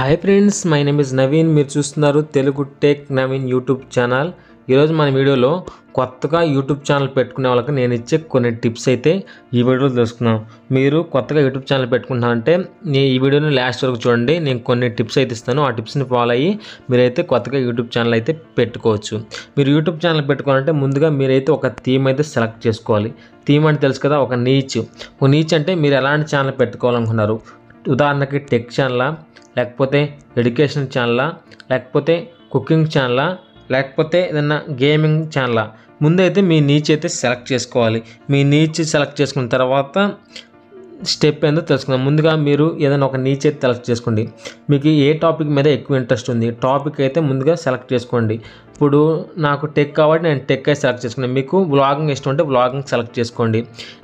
Hi friends, my name is Naveen. మీరు చూస్తున్నారు Telugu tech Naveen YouTube channel. ఈరోజు మన వీడియోలో కొత్తగా యూట్యూబ్ ఛానల్ పెట్టుకునే వాళ్ళకి నేను ఇచ్చే కొన్ని టిప్స్ అయితే ఈ వీడియోలో తెలుసుకున్నాం. మీరు కొత్తగా యూట్యూబ్ ఛానల్ పెట్టుకుంటున్నారంటే ఈ వీడియోని లాస్ట్ వరకు చూడండి. నేను కొన్ని టిప్స్ అయితే ఇస్తాను. ఆ టిప్స్ని ఫాలో అయ్యి మీరైతే కొత్తగా యూట్యూబ్ ఛానల్ అయితే పెట్టుకోవచ్చు. మీరు యూట్యూబ్ ఛానల్ పెట్టుకోవాలంటే ముందుగా మీరైతే ఒక థీమ్ అయితే సెలెక్ట్ చేసుకోవాలి. థీమ్ అంటే తెలుసు కదా, ఒక నీచ్ అంటే మీరు ఎలాంటి ఛానల్ పెట్టుకోవాలనుకున్నారు. ఉదాహరణకి టెక్ ఛానలా, లేకపోతే ఎడ్యుకేషన్ ఛానలా, లేకపోతే కుకింగ్ ఛానలా, లేకపోతే ఏదన్నా గేమింగ్ ఛానలా. ముందైతే మీ నీచ్ అయితే సెలెక్ట్ చేసుకోవాలి. మీ నీచ్ సెలెక్ట్ చేసుకున్న తర్వాత స్టెప్ ఏందో తెలుసుకుందాం. ముందుగా మీరు ఏదైనా ఒక నీచ్ అయితే సెలెక్ట్ చేసుకోండి. మీకు ఏ టాపిక్ మీద ఎక్కువ ఇంట్రెస్ట్ ఉంది, టాపిక్ అయితే ముందుగా సెలెక్ట్ చేసుకోండి. ఇప్పుడు నాకు టెక్ కాబట్టి నేను టెక్ అయితే సెలెక్ట్ చేసుకున్నాను. మీకు వ్లాగింగ్ ఇష్టం అంటే వ్లాగింగ్ సెలెక్ట్ చేసుకోండి.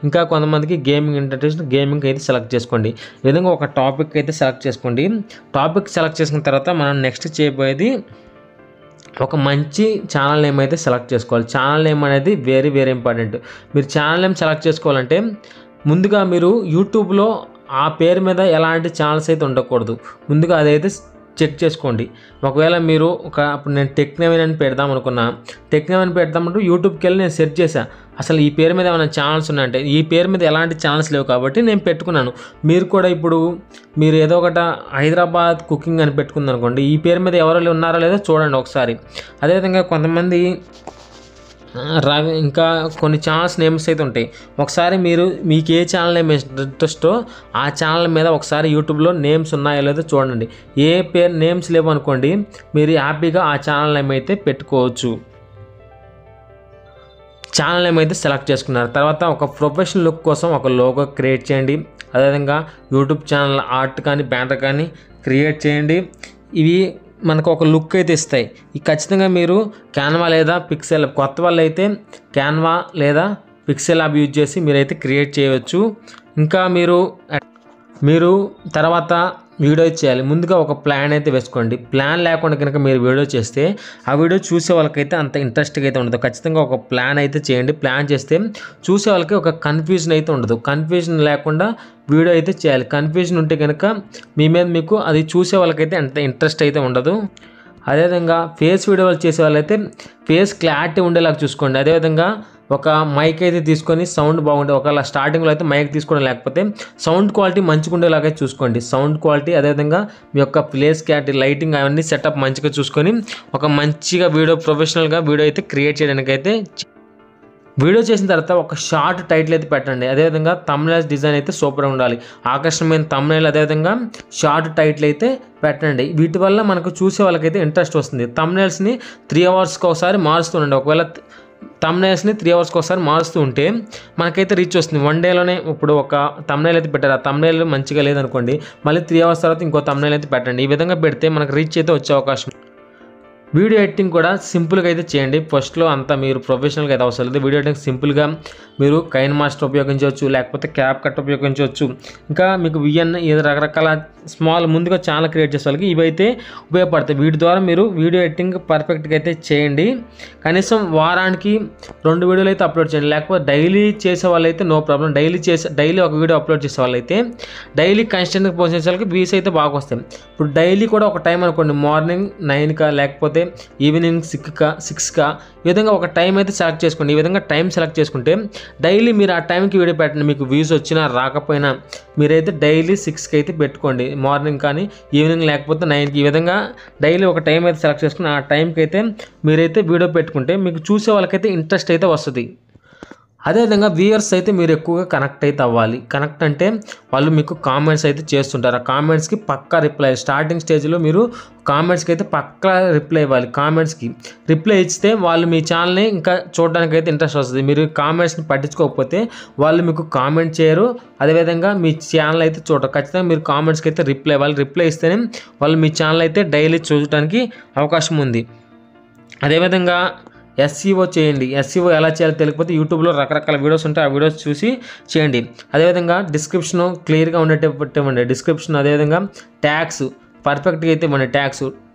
ఇంకా కొంతమందికి గేమింగ్ ఇంట్రెస్ట్, గేమింగ్ అయితే సెలెక్ట్ చేసుకోండి. ఈ విధంగా ఒక టాపిక్ అయితే సెలెక్ట్ చేసుకోండి. టాపిక్ సెలెక్ట్ చేసుకున్న తర్వాత మనం నెక్స్ట్ చేయబోయేది ఒక మంచి ఛానల్ నేమ్ అయితే సెలెక్ట్ చేసుకోవాలి. ఛానల్ నేమ్ అనేది వెరీ వెరీ ఇంపార్టెంట్. మీరు ఛానల్ నేమ్ సెలెక్ట్ చేసుకోవాలంటే ముందుగా మీరు యూట్యూబ్లో ఆ పేరు మీద ఎలాంటి ఛానల్స్ అయితే ఉండకూడదు. ముందుగా అదైతే చెక్ చేసుకోండి. ఒకవేళ మీరు అప్పుడు నేను టెక్ నవీన్ అని పెడదాం అనుకున్నా, టెక్ నవీన్ అని పెడదామంటూ యూట్యూబ్కి వెళ్ళి నేను సెర్చ్ చేశాను. అసలు ఈ పేరు మీద ఏమైనా ఛానల్స్ ఉన్నాయంటే ఈ పేరు మీద ఎలాంటి ఛానల్స్ లేవు కాబట్టి నేను పెట్టుకున్నాను. మీరు కూడా ఇప్పుడు మీరు ఏదో ఒకటి హైదరాబాద్ కుకింగ్ అని పెట్టుకుంది అనుకోండి, ఈ పేరు మీద ఎవరు ఉన్నారో లేదో చూడండి ఒకసారి. అదేవిధంగా కొంతమంది ఇంకా కొన్ని ఛానల్స్ నేమ్స్ అయితే ఉంటాయి. ఒకసారి మీకు ఏ ఛానల్ నేమ్ ఇంట్రెస్టో ఆ ఛానల్ మీద ఒకసారి యూట్యూబ్లో నేమ్స్ ఉన్నాయో లేదో చూడండి. ఏ పేరు నేమ్స్ లేవు అనుకోండి, మీరు హ్యాపీగా ఆ ఛానల్ నేమ్ అయితే పెట్టుకోవచ్చు. ఛానల్ నేమ్ అయితే సెలెక్ట్ చేసుకున్నారు. తర్వాత ఒక ప్రొఫెషనల్ లుక్ కోసం ఒక లోగో క్రియేట్ చేయండి. అదేవిధంగా యూట్యూబ్ ఛానల్ ఆర్ట్ కానీ బ్యానర్ కానీ క్రియేట్ చేయండి. ఇవి మనకు ఒక లుక్ అయితే ఇస్తాయి. ఈ ఖచ్చితంగా మీరు క్యాన్వా లేదా పిక్సెల్, కొత్త వాళ్ళు అయితే క్యాన్వా లేదా పిక్సెల్ యాప్ యూజ్ చేసి మీరైతే క్రియేట్ చేయవచ్చు. ఇంకా మీరు తర్వాత వీడియో చేయాలి. ముందుగా ఒక ప్లాన్ అయితే వేసుకోండి. ప్లాన్ లేకుండా కనుక మీరు వీడియో చేస్తే ఆ వీడియో చూసే వాళ్ళకైతే అంత ఇంట్రెస్ట్గా అయితే ఉండదు. ఖచ్చితంగా ఒక ప్లాన్ అయితే చేయండి. ప్లాన్ చేస్తే చూసే వాళ్ళకి ఒక కన్ఫ్యూజన్ అయితే ఉండదు. కన్ఫ్యూజన్ లేకుండా వీడియో అయితే చేయాలి. కన్ఫ్యూజన్ ఉంటే కనుక మీకు అది చూసే వాళ్ళకైతే అంత ఇంట్రెస్ట్ అయితే ఉండదు. అదేవిధంగా ఫేస్ వీడియోలు చేసే వాళ్ళైతే ఫేస్ క్లారిటీ ఉండేలాగా చూసుకోండి. అదేవిధంగా ఒక మైక్ అయితే తీసుకొని సౌండ్ బాగుండే, ఒకవేళ స్టార్టింగ్లో అయితే మైక్ తీసుకోవడం, లేకపోతే సౌండ్ క్వాలిటీ మంచిగా ఉండేలాగా చూసుకోండి. సౌండ్ క్వాలిటీ, అదేవిధంగా మీ యొక్క ప్లేస్ క్లారిటీ, లైటింగ్ అవన్నీ సెటప్ మంచిగా చూసుకొని ఒక మంచిగా ప్రొఫెషనల్గా వీడియో అయితే క్రియేట్ చేయడానికి అయితే వీడియో చేసిన తర్వాత ఒక షార్ట్ టైటిల్ అయితే పెట్టండి. అదేవిధంగా థంబ్నెయిల్ డిజైన్ అయితే సూపర్గా ఉండాలి. ఆకర్షణమైన థంబ్నెయిల్, అదేవిధంగా షార్ట్ టైటిల్ అయితే పెట్టండి. వీటి వల్ల మనకు చూసే వాళ్ళకైతే ఇంట్రెస్ట్ వస్తుంది. థంబ్నెయిల్స్ని 3 అవర్స్కి ఒకసారి మారుస్తుండండి. ఒకవేళ థంబ్నెయిల్స్ని 3 అవర్స్కి ఒకసారి మారుస్తూ ఉంటే మనకైతే రీచ్ వస్తుంది. 1 డేలోనే ఇప్పుడు ఒక థంబ్నెయిల్ అయితే పెట్టారు, ఆ థంబ్నెయిల్ మంచిగా లేదనుకోండి, మళ్ళీ 3 అవర్స్ తర్వాత ఇంకో థంబ్నెయిల్ అయితే పెట్టండి. ఈ విధంగా పెడితే మనకు రీచ్ అయితే వచ్చే అవకాశం. వీడియో ఎడిటింగ్ కూడా సింపుల్గా అయితే చేయండి. ఫస్ట్లో అంతా మీరు ప్రొఫెషనల్గా అయితే అవసరం లేదు. వీడియో ఎడిటింగ్ సింపుల్గా మీరు కైన్ మాస్టర్ ఉపయోగించవచ్చు, లేకపోతే క్యాప్ కట్ ఉపయోగించవచ్చు. ఇంకా మీకు VN రకరకాల ముందుగా ఛానల్ క్రియేట్ చేసే వాళ్ళకి ఇవైతే ఉపయోగపడతాయి. వీటి ద్వారా మీరు వీడియో ఎడిటింగ్ పర్ఫెక్ట్గా అయితే చేయండి. కనీసం వారానికి 2 వీడియోలు అయితే అప్లోడ్ చేయండి. లేకపోతే డైలీ చేసే వాళ్ళైతే నో ప్రాబ్లం. డైలీ ఒక వీడియో అప్లోడ్ చేసే వాళ్ళైతే డైలీ కన్సిస్టెంట్గా పోస్ట్ చేసే వాళ్ళకి వ్యూస్ అయితే బాగా వస్తాయి. ఇప్పుడు డైలీ కూడా ఒక టైం అనుకోండి, మార్నింగ్ 9కా లేకపోతే ఈవినింగ్ 6కా, ఈ విధంగా ఒక టైం అయితే సెలెక్ట్ చేసుకోండి. ఈ విధంగా టైం సెలెక్ట్ చేసుకుంటే డైలీ మీరు ఆ టైంకి వీడియో పెట్టండి. మీకు వ్యూస్ వచ్చినా రాకపోయినా మీరైతే డైలీ 6కి అయితే పెట్టుకోండి, మార్నింగ్ కానీ ఈవినింగ్ లేకపోతే 9కి. ఈ విధంగా డైలీ ఒక టైం అయితే సెలెక్ట్ చేసుకుని ఆ టైంకి అయితే మీరైతే వీడియో పెట్టుకుంటే మీకు చూసే వాళ్ళకైతే ఇంట్రెస్ట్ అయితే వస్తుంది. అదేవిధంగా వ్యూయర్స్ అయితే మీరు ఎక్కువగా కనెక్ట్ అయితే అవ్వాలి. కనెక్ట్ అంటే వాళ్ళు మీకు కామెంట్స్ అయితే చేస్తుంటారు. ఆ కామెంట్స్కి పక్కా రిప్లై, స్టార్టింగ్ స్టేజ్లో మీరు కామెంట్స్కి అయితే పక్కా రిప్లై ఇవ్వాలి. కామెంట్స్కి రిప్లై ఇస్తే వాళ్ళు మీ ఛానల్ని ఇంకా చూడడానికి అయితే ఇంట్రెస్ట్ వస్తుంది. మీరు కామెంట్స్ని పట్టించుకోకపోతే వాళ్ళు మీకు కామెంట్ చేయరు, అదేవిధంగా మీ ఛానల్ అయితే చూడరు. ఖచ్చితంగా మీరు కామెంట్స్కి అయితే రిప్లై ఇవ్వాలి. రిప్లై ఇస్తేనే వాళ్ళు మీ ఛానల్ అయితే డైలీ చూడటానికి అవకాశం ఉంది. అదేవిధంగా SEO చేయండి. SEO ఎలా చేయాలో తెలియకపోతే యూట్యూబ్లో రకరకాల వీడియోస్ ఉంటాయి, ఆ వీడియోస్ చూసి చేయండి. అదేవిధంగా డిస్క్రిప్షన్ క్లియర్గా ఉండేటట్టు ఇవ్వండి. డిస్క్రిప్షన్, అదేవిధంగా పర్ఫెక్ట్గా అయితే ఇవ్వండి.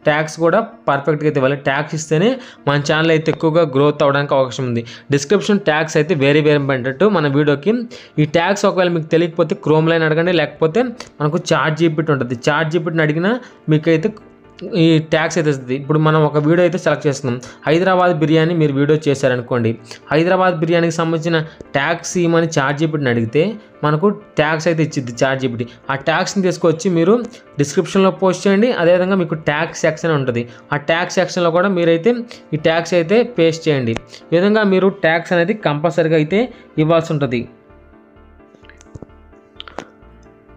ట్యాక్స్ కూడా పర్ఫెక్ట్గా అయితే ఇవ్వాలి. ట్యాక్స్ ఇస్తేనే మన ఛానల్ అయితే ఎక్కువగా గ్రోత్ అవ్వడానికి అవకాశం ఉంది. డిస్క్రిప్షన్ ట్యాక్స్ అయితే వెరీ ఇంపార్టెంట్ మన వీడియోకి. ఈ ట్యాక్స్ ఒకవేళ మీకు తెలియకపోతే క్రోమ్ లైన్ అడగండి, లేకపోతే మనకు చాట్ జీపీటీ ఉంటుంది. చాట్ జీపీటీని అడిగినా మీకైతే ఈ ట్యాక్స్ అయితే వస్తుంది. ఇప్పుడు మనం ఒక వీడియో అయితే సెలెక్ట్ చేస్తున్నాం. హైదరాబాద్ బిర్యానీ మీరు వీడియో చేశారనుకోండి, హైదరాబాద్ బిర్యానీకి సంబంధించిన ట్యాక్స్ ఇవ్వమని చాట్ జీపీటీని అడిగితే మనకు ట్యాక్స్ అయితే ఇచ్చిద్ది చాట్ జీపీటీ. ఆ ట్యాక్స్ని తీసుకొచ్చి మీరు డిస్క్రిప్షన్లో పోస్ట్ చేయండి. అదేవిధంగా మీకు ట్యాక్స్ సెక్షన్ ఉంటుంది. ఆ ట్యాక్స్ సెక్షన్లో కూడా మీరైతే ఈ ట్యాక్స్ అయితే పేస్ట్ చేయండి. ఈ విధంగా మీరు ట్యాక్స్ అనేది కంపల్సరీగా అయితే ఇవ్వాల్సి ఉంటుంది.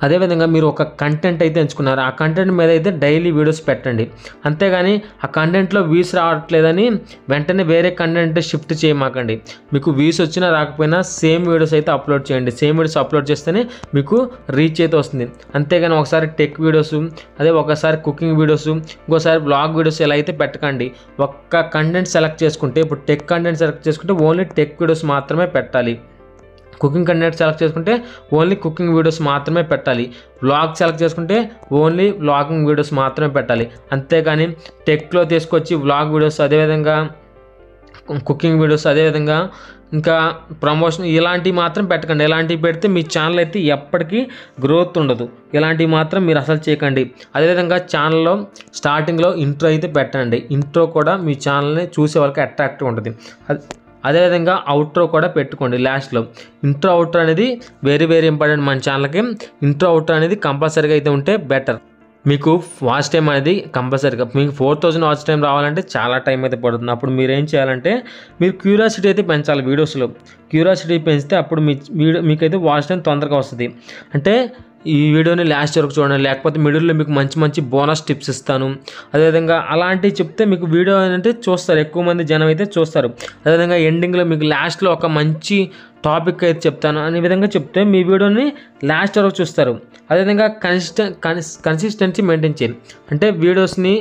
అదేవిధంగా మీరు ఒక కంటెంట్ అయితే ఎంచుకున్నారు. ఆ కంటెంట్ మీద అయితే డైలీ వీడియోస్ పెట్టండి. అంతేగాని ఆ కంటెంట్లో వ్యూస్ రావట్లేదని వెంటనే వేరే కంటెంట్ షిఫ్ట్ చేయమాకండి. మీకు వ్యూస్ వచ్చినా రాకపోయినా సేమ్ వీడియోస్ అయితే అప్లోడ్ చేయండి. సేమ్ వీడియోస్ అప్లోడ్ చేస్తేనే మీకు రీచ్ అయితే వస్తుంది. అంతేగాని ఒకసారి టెక్ వీడియోస్, అదే ఒకసారి కుకింగ్ వీడియోస్, ఇంకోసారి బ్లాగ్ వీడియోస్ ఇలా అయితే పెట్టకండి. ఒక్క కంటెంట్ సెలెక్ట్ చేసుకుంటే, ఇప్పుడు టెక్ కంటెంట్ సెలెక్ట్ చేసుకుంటే ఓన్లీ టెక్ వీడియోస్ మాత్రమే పెట్టాలి. కుకింగ్ కంటెంట్ సెలెక్ట్ చేసుకుంటే ఓన్లీ కుకింగ్ వీడియోస్ మాత్రమే పెట్టాలి. వ్లాగ్ సెలెక్ట్ చేసుకుంటే ఓన్లీ వ్లాగింగ్ వీడియోస్ మాత్రమే పెట్టాలి. అంతేగాని టెక్లో తీసుకొచ్చి వ్లాగ్ వీడియోస్, అదేవిధంగా కుకింగ్ వీడియోస్, అదేవిధంగా ఇంకా ప్రమోషన్ ఇలాంటివి మాత్రం పెట్టకండి. ఇలాంటివి పెడితే మీ ఛానల్ అయితే ఎప్పటికీ గ్రోత్ ఉండదు. ఇలాంటివి మాత్రం మీరు అసలు చేయకండి. అదేవిధంగా ఛానల్లో స్టార్టింగ్లో ఇంట్రో అయితే పెట్టండి. ఇంట్రో కూడా మీ ఛానల్ని చూసే వాళ్ళకి అట్రాక్టివ్ ఉంటుంది. అదేవిధంగా అవుట్రో కూడా పెట్టుకోండి లాస్ట్లో. ఇంట్రో అవుట్రో అనేది వెరీ ఇంపార్టెంట్ మన ఛానల్కి. ఇంట్రో అవుట్రో అనేది కంపల్సరీగా అయితే ఉంటే బెటర్. మీకు వాచ్ టైం అనేది కంపల్సరీగా మీకు 4000 వాచ్ టైం రావాలంటే చాలా టైం అయితే పడుతుంది. అప్పుడు మీరు ఏం చేయాలంటే మీరు క్యూరియాసిటీ అయితే పెంచాలి. వీడియోస్లో క్యూరియాసిటీ పెంచితే అప్పుడు మీకైతే వాచ్ టైం తొందరగా వస్తుంది. అంటే ఈ వీడియోని లాస్ట్ వరకు చూడండి, లేకపోతే మిడిల్లో మీకు మంచి బోనస్ టిప్స్ ఇస్తాను. అదేవిధంగా అలాంటివి చెప్తే మీకు వీడియో అంటే చూస్తారు, ఎక్కువ మంది జనం అయితే చూస్తారు. అదేవిధంగా ఎండింగ్లో మీకు లాస్ట్లో ఒక మంచి టాపిక్ అయితే చెప్తాను అనే విధంగా చెప్తే మీ వీడియోని లాస్ట్ వరకు చూస్తారు. అదేవిధంగా కన్సిస్టెన్సీ మెయింటైన్ చేయాలి. అంటే వీడియోస్ని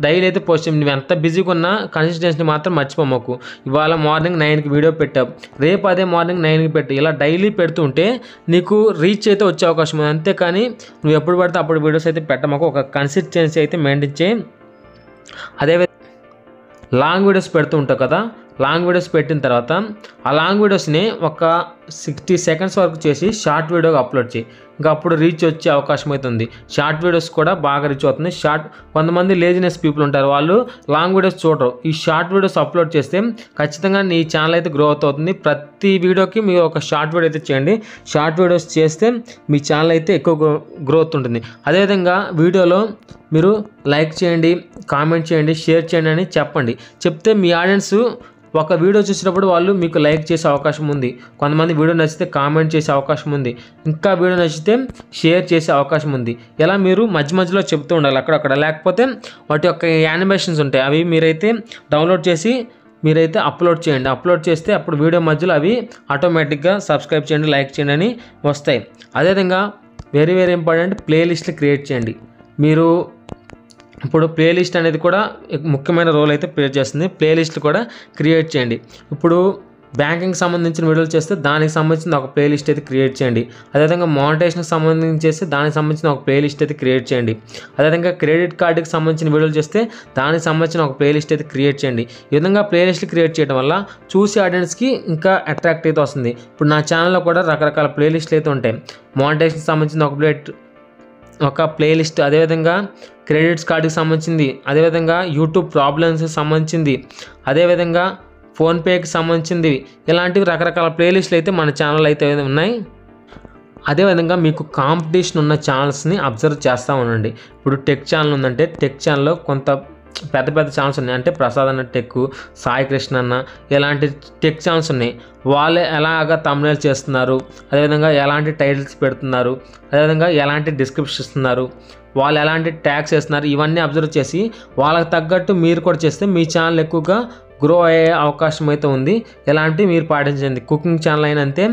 డైలీ అయితే పోస్ట్ చేయండి. నువ్వు ఎంత బిజీగా ఉన్నా కన్సిస్టెన్సీ మాత్రం మర్చిపోమాకు. ఇవాళ మార్నింగ్ 9కి వీడియో పెట్టావు, రేపు అదే మార్నింగ్ 9కి పెట్టు. ఇలా డైలీ పెడుతూ ఉంటే నీకు రీచ్ అయితే వచ్చే అవకాశం ఉంది. అంతేకాని నువ్వు ఎప్పుడు పడితే అప్పుడు వీడియోస్ అయితే పెట్టమాకు. ఒక కన్సిస్టెన్సీ అయితే మెయింటైన్ చేయి. అదేవిధంగా లాంగ్ వీడియోస్ పెడుతూ ఉంటావు కదా, లాంగ్ వీడియోస్ పెట్టిన తర్వాత ఆ లాంగ్ వీడియోస్ని ఒక 60 సెకండ్స్ వరకు చేసి షార్ట్ వీడియోగా అప్లోడ్ చేయి. ఇంకా అప్పుడు రీచ్ వచ్చే అవకాశం అవుతుంది. షార్ట్ వీడియోస్ కూడా బాగా రీచ్ అవుతుంది. కొంతమంది లేజినెస్ పీపుల్ ఉంటారు, వాళ్ళు లాంగ్ వీడియోస్ చూడరు. ఈ షార్ట్ వీడియోస్ అప్లోడ్ చేస్తే ఖచ్చితంగా నీ ఛానల్ అయితే గ్రోత్ అవుతుంది. ప్రతి వీడియోకి మీరు ఒక షార్ట్ వీడియో అయితే చేయండి. షార్ట్ వీడియోస్ చేస్తే మీ ఛానల్ అయితే ఎక్కువ గ్రోత్ ఉంటుంది. అదేవిధంగా వీడియోలో మీరు లైక్ చేయండి, కామెంట్ చేయండి, షేర్ చేయండి అని చెప్పండి. చెప్తే మీ ఆడియన్స్ ఒక వీడియో చూసినప్పుడు వాళ్ళు మీకు లైక్ చేసే అవకాశం ఉంది. కొంతమంది వీడియో నచ్చితే కామెంట్ చేసే అవకాశం ఉంది. ఇంకా వీడియో నచ్చితే షేర్ చేసే అవకాశం ఉంది. ఇలా మీరు మధ్యలో చెప్తూ ఉండాలి అక్కడక్కడ. లేకపోతే వాటి యొక్క యానిమేషన్స్ ఉంటాయి, అవి మీరైతే డౌన్లోడ్ చేసి మీరైతే అప్లోడ్ చేయండి. అప్లోడ్ చేస్తే అప్పుడు వీడియో మధ్యలో అవి ఆటోమేటిక్గా సబ్స్క్రైబ్ చేయండి, లైక్ చేయండి అని వస్తాయి. అదేవిధంగా వెరీ ఇంపార్టెంట్, ప్లేలిస్ట్లు క్రియేట్ చేయండి. మీరు ఇప్పుడు ప్లేలిస్ట్ అనేది కూడా ముఖ్యమైన రోల్ అయితే ప్లే చేస్తుంది. ప్లేలిస్ట్లు కూడా క్రియేట్ చేయండి. ఇప్పుడు బ్యాంకింగ్ సంబంధించిన వీడియోలు చేస్తే దానికి సంబంధించిన ఒక ప్లేలిస్ట్ అయితే క్రియేట్ చేయండి. అదేవిధంగా మానిటైజేషన్కి సంబంధించి చేస్తే దానికి సంబంధించిన ఒక ప్లేలిస్ట్ అయితే క్రియేట్ చేయండి. అదేవిధంగా క్రెడిట్ కార్డుకి సంబంధించిన వీడియోలు చేస్తే దానికి సంబంధించిన ఒక ప్లేలిస్ట్ అయితే క్రియేట్ చేయండి. ఈ విధంగా ప్లేలిస్ట్లు క్రియేట్ చేయడం వల్ల చూసే ఆడియన్స్కి ఇంకా అట్రాక్ట్ అయితే వస్తుంది. ఇప్పుడు నా ఛానల్లో కూడా రకరకాల ప్లేలిస్ట్లు అయితే ఉంటాయి. మానిటైజేషన్కి సంబంధించిన ఒక ప్లేలిస్ట్, అదేవిధంగా క్రెడిట్స్ కార్డుకి సంబంధించింది, అదేవిధంగా యూట్యూబ్ ప్రాబ్లమ్స్కి సంబంధించింది, అదేవిధంగా ఫోన్పేకి సంబంధించింది, ఇలాంటివి రకరకాల ప్లేలిస్టులు అయితే మన ఛానల్ అయితే ఉన్నాయి. అదేవిధంగా మీకు కాంపిటీషన్ ఉన్న ఛానల్స్ని అబ్జర్వ్ చేస్తూ ఉండండి. ఇప్పుడు టెక్ ఛానల్ ఉందంటే టెక్ ఛానల్లో కొంత పెద్ద ఛానల్స్ ఉన్నాయి. అంటే ప్రసాద్ అన్న టెక్, సాయి కృష్ణ అన్న, ఇలాంటి టెక్ ఛానల్స్ ఉన్నాయి. వాళ్ళు ఎలాగ thumbnails చేస్తున్నారు, అదేవిధంగా ఎలాంటి టైటిల్స్ పెడుతున్నారు, అదేవిధంగా ఎలాంటి డిస్క్రిప్షన్ ఇస్తున్నారు, వాళ్ళు ఎలాంటి ట్యాగ్స్ వేస్తున్నారు, ఇవన్నీ అబ్జర్వ్ చేసి వాళ్ళకి తగ్గట్టు మీరు కూడా చేస్తే మీ ఛానల్ ఎక్కువగా గ్రో అయ్యే అవకాశం అయితే ఉంది. ఎలాంటివి మీరు పాటించండి. కుకింగ్ ఛానల్ అయినా అంతే,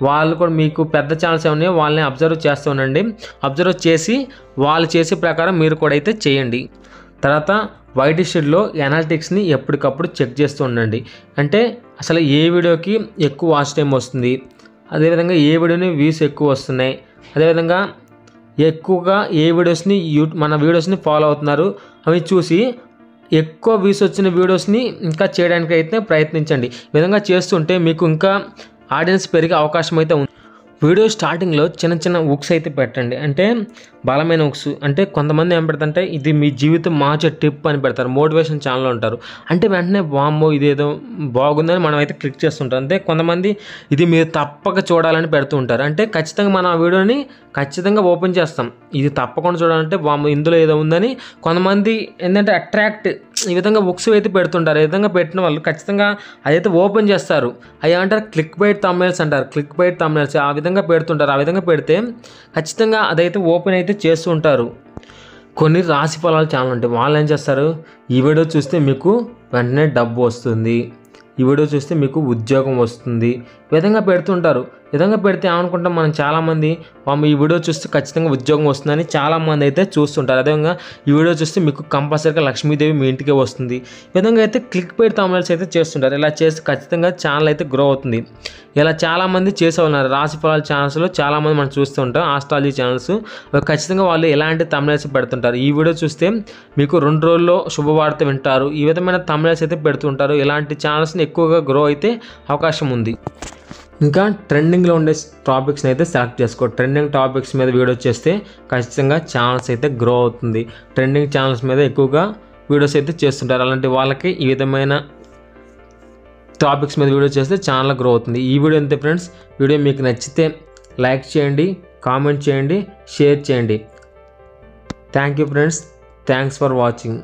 వాళ్ళు కూడా మీకు పెద్ద ఛానల్స్ ఏమన్నాయో వాళ్ళని అబ్జర్వ్ చేస్తూ ఉండండి. అబ్జర్వ్ చేసి వాళ్ళు చేసే ప్రకారం మీరు కూడా అయితే చేయండి. తర్వాత వైట్ షెడ్లో ఎనాలిటిక్స్ని ఎప్పటికప్పుడు చెక్ చేస్తూ ఉండండి. అంటే అసలు ఏ వీడియోకి ఎక్కువ వాచ్ టైం వస్తుంది, అదేవిధంగా ఏ వీడియోని వ్యూస్ ఎక్కువ వస్తున్నాయి, అదేవిధంగా ఎక్కువగా ఏ వీడియోస్ని మన వీడియోస్ని ఫాలో అవుతున్నారు అవి చూసి ఎక్కువ వ్యూస్ వచ్చిన వీడియోస్ని ఇంకా చేయడానికి అయితే ప్రయత్నించండి. ఈ విధంగా చేస్తుంటే మీకు ఇంకా ఆడియన్స్ పెరిగే అవకాశం అయితే ఉంది. వీడియో స్టార్టింగ్లో చిన్న చిన్న హుక్స్ అయితే పెట్టండి, అంటే బలమైన హుక్స్. అంటే కొంతమంది ఏం పెడతారంటే ఇది మీ జీవితం మార్చే టిప్ అని పెడతారు, మోటివేషన్ ఛానల్లో ఉంటారు. అంటే వెంటనే వామ్మో ఇదేదో బాగుందని మనం అయితే క్లిక్ చేస్తుంటాం. అంటే కొంతమంది ఇది మీరు తప్పక చూడాలని పెడుతూ ఉంటారు. అంటే ఖచ్చితంగా మనం ఆ వీడియోని ఖచ్చితంగా ఓపెన్ చేస్తాం, ఇది తప్పకుండా చూడాలంటే వామ్మో ఇందులో ఏదో ఉందని. కొంతమంది ఏంటంటే అట్రాక్ట్ ఈ విధంగా బుక్స్ అయితే పెడుతుంటారు. ఈ విధంగా పెట్టిన వాళ్ళు ఖచ్చితంగా అదైతే ఓపెన్ చేస్తారు. అవి అంటారు క్లిక్ బైట్ థంబ్నెయిల్స్ అంటారు, క్లిక్ బైట్ థంబ్నెయిల్స్ ఆ విధంగా పెడుతుంటారు. ఆ విధంగా పెడితే ఖచ్చితంగా అదైతే ఓపెన్ అయితే చేస్తూ ఉంటారు. కొన్ని రాశి ఫలాల ఛానల్ ఉంటాయి, వాళ్ళు ఏం చేస్తారు, ఈ వీడియో చూస్తే మీకు వెంటనే డబ్బు వస్తుంది, ఈ వీడియో చూస్తే మీకు ఉద్యోగం వస్తుంది, ఈ విధంగా పెడుతుంటారు. ఈ విధంగా పెడితే ఏమనుకుంటాం మనం చాలామంది ఈ వీడియో చూస్తే ఖచ్చితంగా ఉద్యోగం వస్తుందని చాలామంది అయితే చూస్తుంటారు. అదేవిధంగా ఈ వీడియో చూస్తే మీకు కంపల్సరీగా లక్ష్మీదేవి మీ ఇంటికే వస్తుంది, ఈ విధంగా అయితే క్లిక్ బైట్ థంబ్నెయిల్స్ అయితే చేస్తుంటారు. ఇలా చేస్తే ఖచ్చితంగా ఛానల్ అయితే గ్రో అవుతుంది. ఇలా చాలామంది చేసేవాళ్ళు రాశి ఫలాల ఛానల్స్లో చాలామంది మనం చూస్తూ ఉంటాం, ఆస్ట్రాలజీ ఛానల్స్. ఖచ్చితంగా వాళ్ళు ఎలాంటి థంబ్నెయిల్స్ పెడుతుంటారు, ఈ వీడియో చూస్తే మీకు 2 రోజుల్లో శుభవార్త వింటారు, ఈ విధమైన థంబ్నెయిల్స్ అయితే పెడుతుంటారు. ఇలాంటి ఛానల్స్ని ఎక్కువగా గ్రో అయితే అవకాశం ఉంది. ఇంకా ట్రెండింగ్లో ఉండే టాపిక్స్ని అయితే సెలెక్ట్ చేసుకో. ట్రెండింగ్ టాపిక్స్ మీద వీడియో చేస్తే ఖచ్చితంగా ఛానల్స్ అయితే గ్రో అవుతుంది. ట్రెండింగ్ ఛానల్స్ మీద ఎక్కువగా వీడియోస్ అయితే చేస్తుంటారు. అలాంటి వాళ్ళకి ఈ విధమైన టాపిక్స్ మీద వీడియో చేస్తే ఛానల్ గ్రో అవుతుంది. ఈ వీడియో అంతే ఫ్రెండ్స్. వీడియో మీకు నచ్చితే లైక్ చేయండి, కామెంట్ చేయండి, షేర్ చేయండి. Thank you friends, thanks for watching.